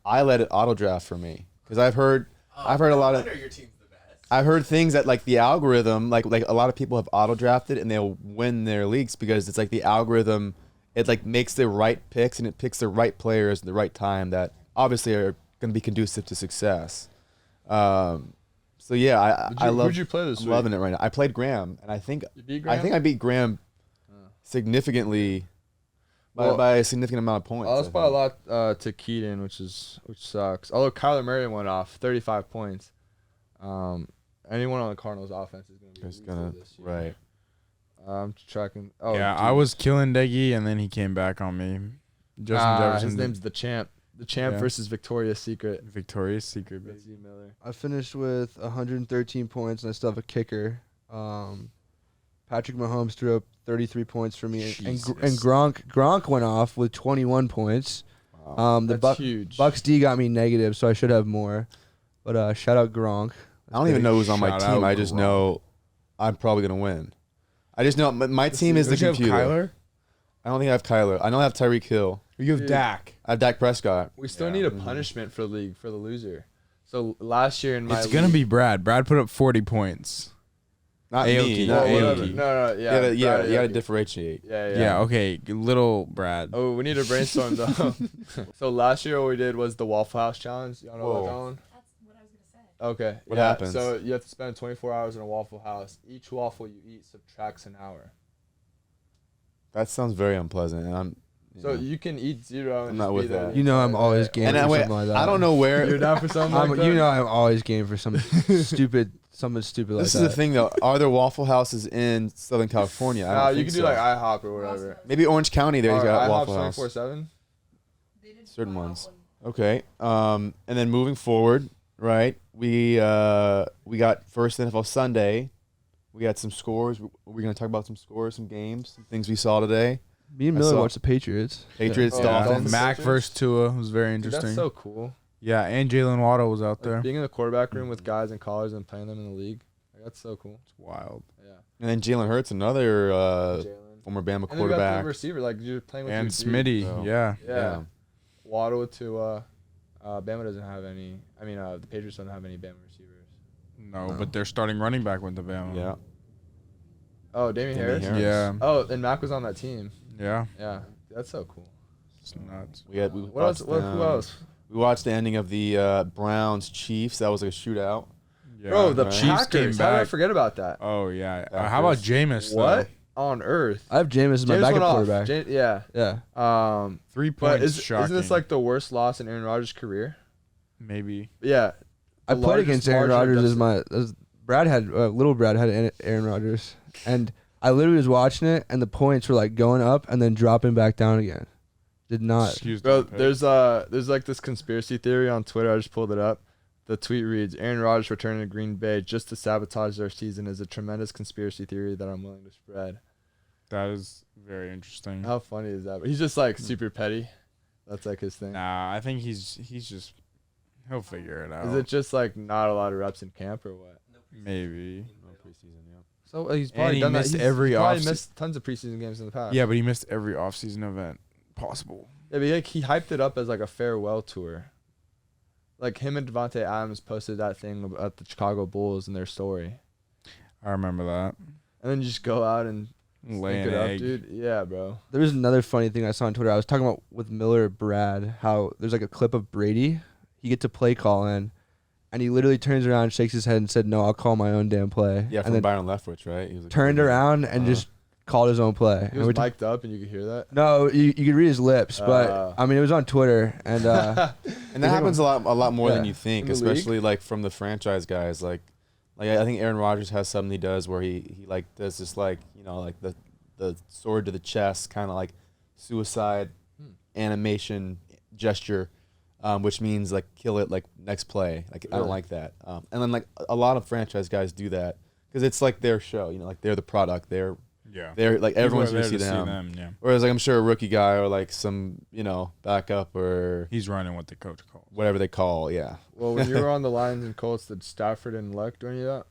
let it auto draft for me because I've heard a lot of. Your team's the best. I've heard things that like the algorithm, like a lot of people have auto drafted and they'll win their leagues because it's like the algorithm, it like makes the right picks and it picks the right players at the right time that obviously are going to be conducive to success. So yeah, I love. Who'd you play this I'm week? loving it right now. I played Graham, and I think You beat Graham? I beat Graham significantly by a significant amount of points. I I lost by a think. lot to Keaton, which sucks. Although Kyler Murray went off 35 points. Anyone on the Cardinals offense is going to be It's lethal gonna this year. right. I'm tracking. Oh yeah, dude. I was killing Daggy, and then he came back on me. Justin Jefferson. His name's the Champ. The Champ Yeah. versus Victoria's Secret. Victoria's Secret. That's Z Miller. I finished with 113 points, and I still have a kicker. Patrick Mahomes threw up 33 points for me, and Jesus. Gronk went off with 21 points. The That's huge. Bucks D got me negative, so I should have more. But shout out Gronk. I don't even know who's on my Shout team. out I just Gronk. know I'm probably gonna win. I just know my team is the Don't you have computer. Kyler? I don't think I have Kyler. I don't have Tyreek Hill. You have Dude. Dak. I have Dak Prescott. We still Yeah. need a punishment for the league for the loser. So last year in my It's gonna league- be Brad. Brad put up 40 points. Not Aoki, me. not Not Oh, whatever. Aoki. No, yeah. Yeah, Brad, you gotta Aoki. differentiate. Yeah. Yeah. Okay. Little Brad. Oh, we need to brainstorm though. So last year what we did was the Waffle House challenge. Y'all know about that one? That's what I was gonna say. Okay. What yeah, happens? So you have to spend 24 hours in a Waffle House. Each waffle you eat subtracts an hour. That sounds very unpleasant, and I'm. So you can eat 0 and I'm just not be with there that. the You know I'm entire always day. game And for wait, something like that. I don't know where. You're down for something like that? You know I'm always game for something stupid like This that. is the thing, though. Are there Waffle Houses in Southern California? I don't You think can so. do like IHOP or whatever. Maybe Orange County. There's got IHOP's Waffle House. 24/7. Certain ones. Okay. And then moving forward, right? We got first NFL Sunday. We got some scores. We're gonna talk about some scores, some games, some things we saw today. Me and I Miller saw- watched the Patriots. Patriots, Oh, Dolphins. Dolphins. Mac versus Tua was very Dude, interesting. that's so cool. Yeah, and Jalen Waddle was out Like, there. being in the quarterback room with guys in college and playing them in the league. Like, that's so cool. It's wild. Yeah. And then Jalen Hurts, another Jalen. former Bama And then we got the quarterback. receiver, like you're playing with And your dude. Smitty. Oh. Yeah. Yeah. Waddle to Bama doesn't have any. I mean, the Patriots don't have any Bama receivers. No, but they're starting running back with the Bama. Yeah. Oh, Damian Damian Harris. Harris. Yeah. Oh, and Mac was on that team. Yeah. Yeah, that's so cool. It's nuts. We What else? Who else? We watched the ending of the Browns Chiefs. That was like a shootout. Yeah. Bro, the right. Chiefs Packers. came How did I back. forget about that? Oh yeah. Packers. How about Jameis? What on earth? I have Jameis as my James went backup off. quarterback. Yeah. Yeah. 3 But points. Shocking. isn't this like the worst loss in Aaron Rodgers' career? maybe? Yeah. I The played largest against Aaron margin of Rodgers little Brad had Aaron Rodgers, and I literally was watching it, and the points were like going up and then dropping back down again. Did not. Excuse Bro, me. there's like this conspiracy theory on Twitter. I just pulled it up. The tweet reads, Aaron Rodgers returning to Green Bay just to sabotage their season is a tremendous conspiracy theory that I'm willing to spread. That is very interesting. How funny is that? But he's just like super petty. That's like his thing. Nah, I think he's just he'll figure it out. Is it just like not a lot of reps in camp or what? Maybe. So he's And probably he done that. missed He's every probably offse- missed tons of preseason games in the past. Yeah, but he missed every offseason event possible. Yeah, but he hyped it up as like a farewell tour. Like him and Devontae Adams posted that thing about the Chicago Bulls in their story. I remember that. And then you just go out and Lay stink an it up, egg. dude. Yeah, bro. There was another funny thing I saw on Twitter. I was talking about with Miller Brad how there's like a clip of Brady. He gets a play call in, and he literally turns around, shakes his head, and said, "No, I'll call my own damn play." Yeah, and from then Byron Leftwich, right? He was like, turned around and just called his own play. He was mic'd up, and you could hear that. No, you could read his lips, but I mean, it was on Twitter, and and that happens a lot more than you think, In the especially league? like from the franchise guys. Like I think Aaron Rodgers has something he does where he like does this like like the sword to the chest kind of like suicide animation gesture, which means like kill it like next play. Like I don't like that. And then like a lot of franchise guys do that because it's like their show. Like they're the product. They're like everyone's gonna see them. Yeah. Whereas like I'm sure a rookie guy or like some backup or He's running what the coach calls. whatever they call. Yeah. Well, when you were on the Lions and Colts, did Stafford and Luck do any of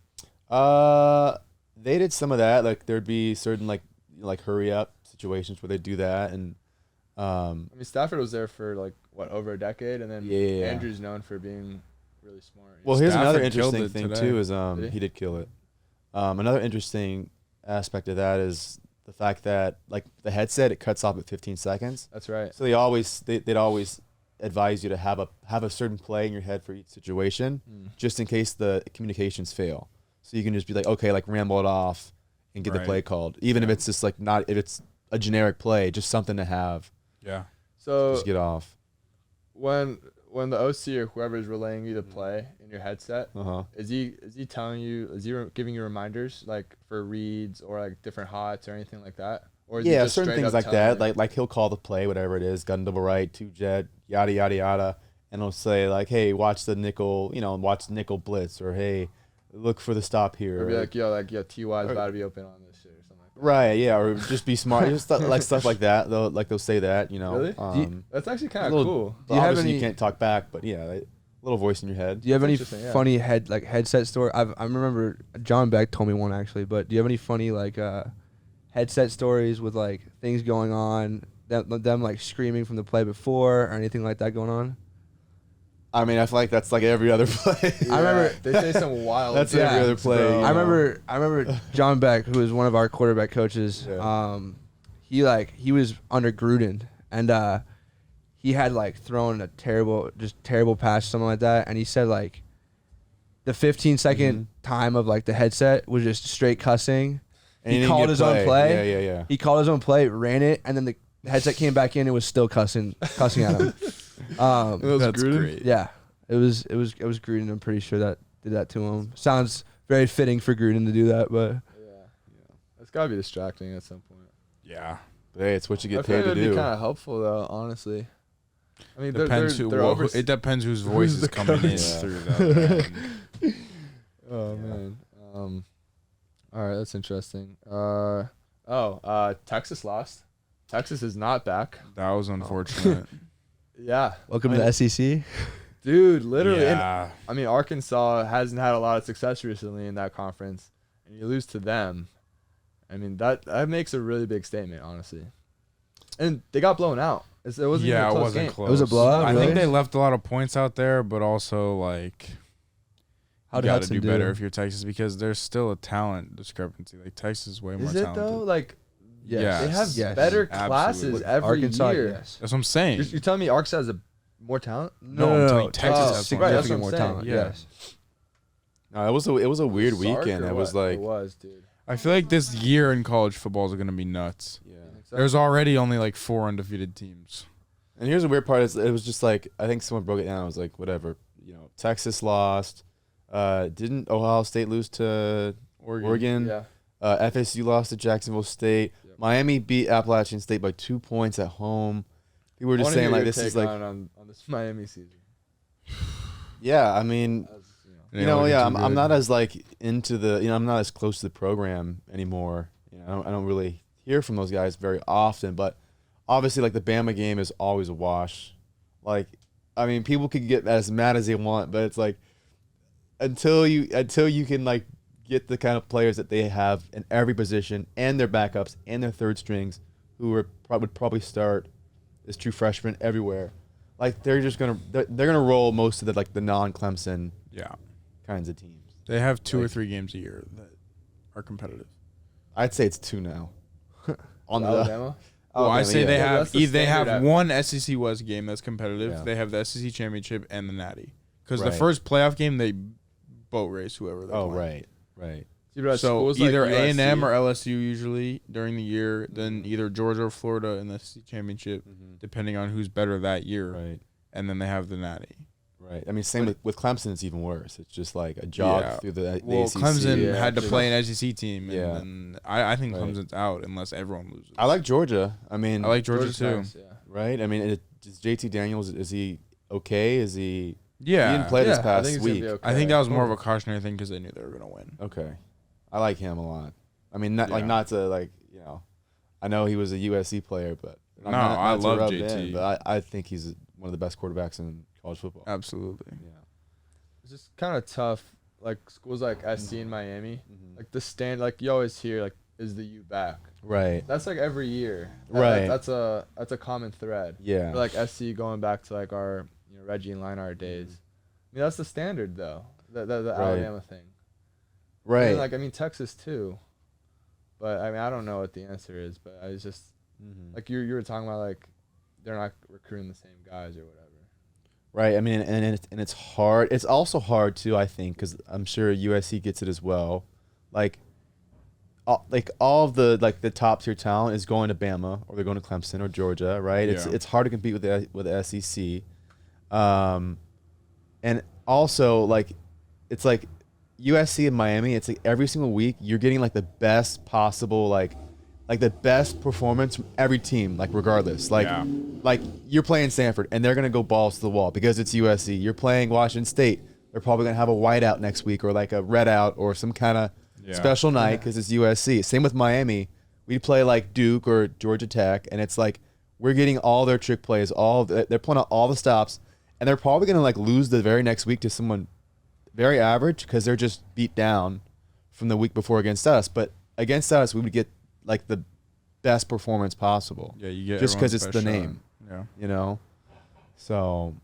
that? They did some of that. Like there'd be certain like hurry up situations where they do that, and I mean, Stafford was there for like over a decade, and then Yeah. Andrew's known for being really smart. well, here's another Stafford killed interesting it thing today. too is Did he did kill it. Another interesting aspect of that is the fact that like the headset, it cuts off at 15 seconds. That's right. So they'd always advise you to have a certain play in your head for each situation, just in case the communications fail. So you can just be like, okay, like ramble it off and get the Right. play called, even if it's just like if it's a generic play, just something to have, Yeah. So just get off. when the OC or whoever is relaying you the play in your headset, is he telling you? Is he giving you reminders like for reads or like different hots or anything like that? Or is he just certain straight things up like telling that. you? Like he'll call the play, whatever it is, gun double right, 2 jet, yada yada yada, and he'll say like, hey, watch the nickel, watch the nickel blitz, or hey, look for the stop here. Or be like, yo, T.Y.'s about to be open on this shit or something like that. Right, yeah, or just be smart, just like stuff like that. They'll say that, Really? That's actually kind of little- cool. Do you have obviously any- you can't talk back, but yeah, a little voice in your head. do you have any interesting, yeah. funny headset story? I remember John Beck told me one actually, but do you have any funny headset stories with like things going on, them like screaming from the play before or anything like that going on? I mean, I feel like that's like every other play. I remember they say some wild. That's things, every other play. bro. I remember John Beck, who was one of our quarterback coaches. He was under Gruden, and he had like thrown a terrible pass, something like that, and he said like the 15-second time of like the headset was just straight cussing. And He didn't called get his own play. Yeah. He called his own play, ran it, and then the headset came back in. It was still cussing at him. That's great. Yeah, it was Gruden. I'm pretty sure that did that to him. Sounds very fitting for Gruden to do that, but It's gotta be distracting at some point. Yeah. But hey, it's what you I get feel paid like to it'd do. be kind of helpful though, honestly. I mean, Depends they're it depends whose voice is coming in through that. Oh man. All right, that's interesting. Texas lost. Texas is not back. That was unfortunate. Yeah. welcome to the SEC. Dude, literally. and, Yeah. I mean, Arkansas hasn't had a lot of success recently in that conference, and you lose to them. I mean, that makes a really big statement, honestly. And they got blown out. It wasn't even a Yeah, it close wasn't game. close. It was a blowout, I really? think they left a lot of points out there, but also like How you did got to Hudson do do? better if you're Texas because there's still a talent discrepancy. Like Texas is way more Is it talented. though? Like, Yes. they have Yes. better Absolutely. classes every Arkansas, year. yes. That's what I'm saying. You're telling me Arkansas has more talent? No, I'm telling Texas Oh, has right, more. that's significant what more I'm saying. talent. Yeah. Yes. No, it was a weird Sark weekend. or It was what? like It was, dude. I feel like this year in college football is going to be nuts. yeah. So- There's already only like 4 undefeated teams. And here's the weird part: is it was just like I think someone broke it down. It was like whatever, Texas lost. Didn't Ohio State lose to Oregon? Yeah. FSU lost to Jacksonville State. Yep. Miami beat Appalachian State by 2 points at home. People were I just wanna saying hear like your this is take like, on this Miami season. yeah. I mean, As, you know. I'm not as like into the, I'm not as close to the program anymore. I don't really hear from those guys very often, but obviously like the Bama game is always a wash. Like, I mean, people can get as mad as they want, but it's like until you can like get the kind of players that they have in every position and their backups and their third strings who would probably start as true freshmen everywhere. Like they're gonna roll most of the non-Clemson Yeah. kinds of teams. They have 2 or 3 games a year that are competitive. I'd say it's 2 now. On the Alabama. Well, I say yeah. they Yeah, that's have the they have standard one SEC West game that's competitive. Yeah. They have the SEC championship and the Natty. because the first playoff game they boat race whoever they're playing. Right. So either A&M or LSU usually during the year, then either Georgia or Florida in the SEC championship, depending on who's better that year. Right. And then they have the Natty. Right. I mean, same with Clemson. It's even worse. It's just like a jog through the ACC. Clemson had to play an SEC team. Yeah. And I think Clemson's out unless everyone loses. I like Georgia. I mean, I like Georgia too. Nice, yeah. Right. I mean, is JT Daniels? Is he okay? Is he? Yeah. He didn't play this I past think he's week. gonna be okay. I think that was more of a cautionary thing because they knew they were going to win. Okay. I like him a lot. I mean, not to I know he was a USC player, but I to love rub JT. in, but I think he's one of the best quarterbacks in college football. Absolutely. Yeah. It's just kind of tough. Like schools like SC in Miami, like the stand, like you always hear, like, is the U back? Right. That's like every year. Right. That's a common thread. Yeah. Or like SC going back to like our Reggie and Leinart days. I mean, that's the standard though. The Alabama thing. Right. And, like, Texas too. But I mean, I don't know what the answer is. But I was just like you were talking about, like they're not recruiting the same guys or whatever. Right. I mean, and it's hard. It's also hard too, I think, because I'm sure USC gets it as well. Like all of the top tier talent is going to Bama or they're going to Clemson or Georgia. Right. Yeah. It's hard to compete with the SEC. And also like it's like USC and Miami. It's like every single week you're getting like the best possible like the best performance from every team, like regardless. Like you're playing Stanford and they're gonna go balls to the wall because it's USC. You're playing Washington State. They're probably gonna have a whiteout next week or like a red out or some kind of special night because it's USC. Same with Miami. We play like Duke or Georgia Tech, and it's like we're getting all their trick plays. They're pulling out all the stops, and they're probably gonna like lose the very next week to someone very average because they're just beat down from the week before against us. But against us, we would get like the best performance possible. Yeah, you get just because it's everyone's the best name. shot. Yeah. You know. So,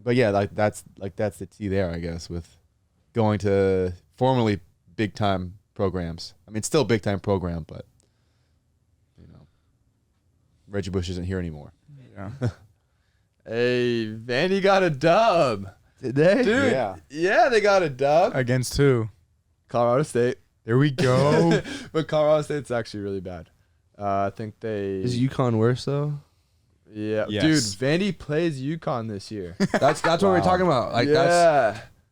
but yeah, that's the key there, I guess, with going to formerly big time programs. I mean, it's still a big time program, but Reggie Bush isn't here anymore. Yeah. Hey, Vandy got a dub. Did they? Dude, yeah, they got a dub. Against who? Colorado State. There we go. But Colorado State's actually really bad. I think Is UConn worse though? Yeah, Yes. dude, Vandy plays UConn this year. That's what we're talking about. Like it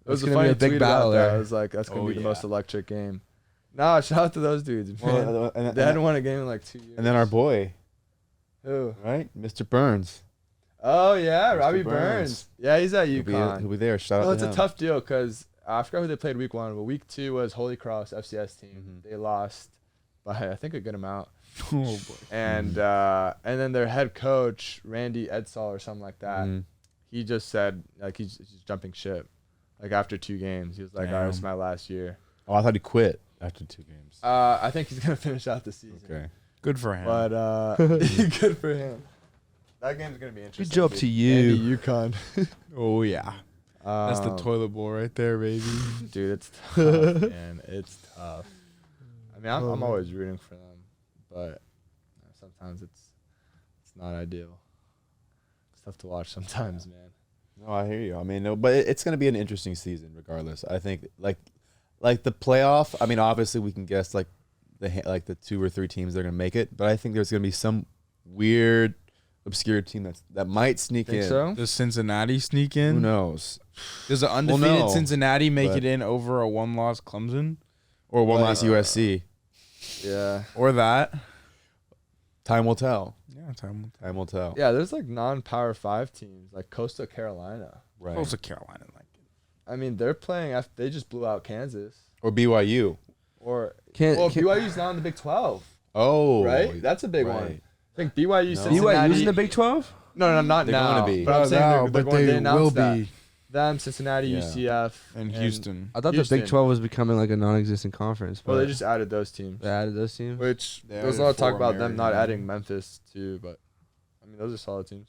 was a gonna funny be a big tweet battle about that. there. I was like, that's gonna Oh, be the yeah. most electric game. Nah, shout out to those dudes. Man. Well, They hadn't won a game in like 2 years. And then our boy, Who? right, Mr. Burns. Oh yeah, Mr. Robbie Burns. Burns. Yeah, he's at He'll UConn. be there. Shout out It's to a him. tough deal because I forgot who they played week 1, but week 2 was Holy Cross FCS team. They lost by I think a good amount. Oh boy. And then their head coach Randy Edsall or something like that. He just said like he's jumping ship. Like after 2 games, he was like, "All right, it's my last year." Oh, I thought he quit after 2 games. I think he's gonna finish out the season. Okay. Good for him. But good for him. That game's gonna be interesting. Good job dude. to you. Andy, UConn. oh yeah. That's the toilet bowl right there, baby. Dude, it's tough, man. It's tough. I mean, I'm always rooting for them, but sometimes it's not ideal. It's tough to watch sometimes, man. No, I hear you. I mean, no, but it's going to be an interesting season regardless. I think like the playoff. I mean, obviously we can guess like the 2 or 3 teams that are going to make it, but I think there's going to be some weird, obscure team that might sneak Think in. so? Does Cincinnati sneak in? Who knows? Does an undefeated no, Cincinnati make but- it in over a 1-loss Clemson? Or one last USC. Yeah. Or that? Time will tell. Yeah, time. Time will tell. Yeah, there's like non-Power 5 teams like Coastal Carolina. Right. Also Carolina. Like I mean, they're playing after they just blew out Kansas. Or BYU. Or Can't- BYU's now in the Big 12, Oh. right? That's a big one. right. I think BYU, No. Cincinnati. BYU's in the Big 12? No, not They're now. gonna be. But I'm saying they're but going, they they announced will that. be. Them, Cincinnati, Yeah. UCF, And Houston. I thought the Houston. Big 12 was becoming like a non-existent conference. Well, but they just added those teams. they added those teams. Which They there was a added lot of talk 4 about them not American. adding Memphis too, but I mean those are solid teams.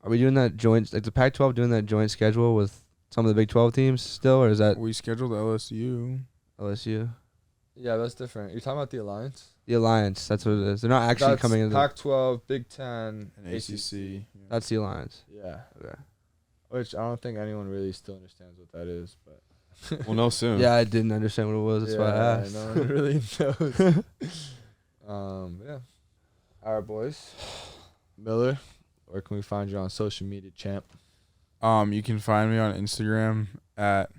Are we doing that joint, like the Pac-12 doing that joint schedule with some of the Big 12 teams still, or is that We scheduled LSU. LSU? Yeah, that's different. You're talking about the Alliance? The Alliance, that's what it is. They're not actually coming into Pac-12, Big 10, And ACC. That's the Alliance. Yeah. Okay. Which I don't think anyone really still understands what that is, but We'll know soon. Yeah, I didn't understand what it was. That's why I asked. No one really knows. Yeah. All right, boys. Miller, where can we find you on social media, champ? You can find me on Instagram at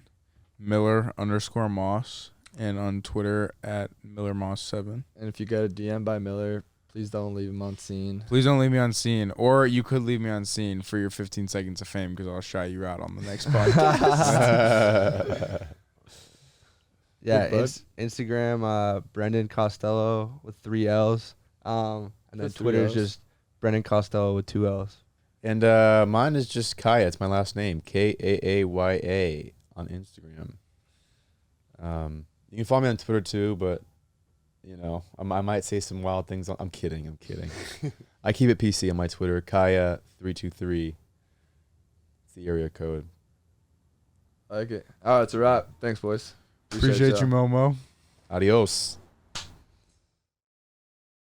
Miller_Moss and on Twitter at MillerMoss7. And if you get a DM by Miller, please don't leave him on scene. Please don't leave me on scene, or you could leave me on scene for your 15 seconds of fame because I'll shout you out on the next podcast. Yeah, Good, bud. Instagram, Brendan Costello with 3 L's. And then Just 3 Twitter's Ls? just Brendan Costello with 2 L's. And mine is just Kaaya. It's my last name, Kaaya on Instagram. You can follow me on Twitter too, but I might say some wild things. I'm kidding. I keep it PC on my Twitter, Kaaya323. It's the area code. I like it. All right, it's a wrap. Thanks, boys. Appreciate y'all. you, Momo. Adios.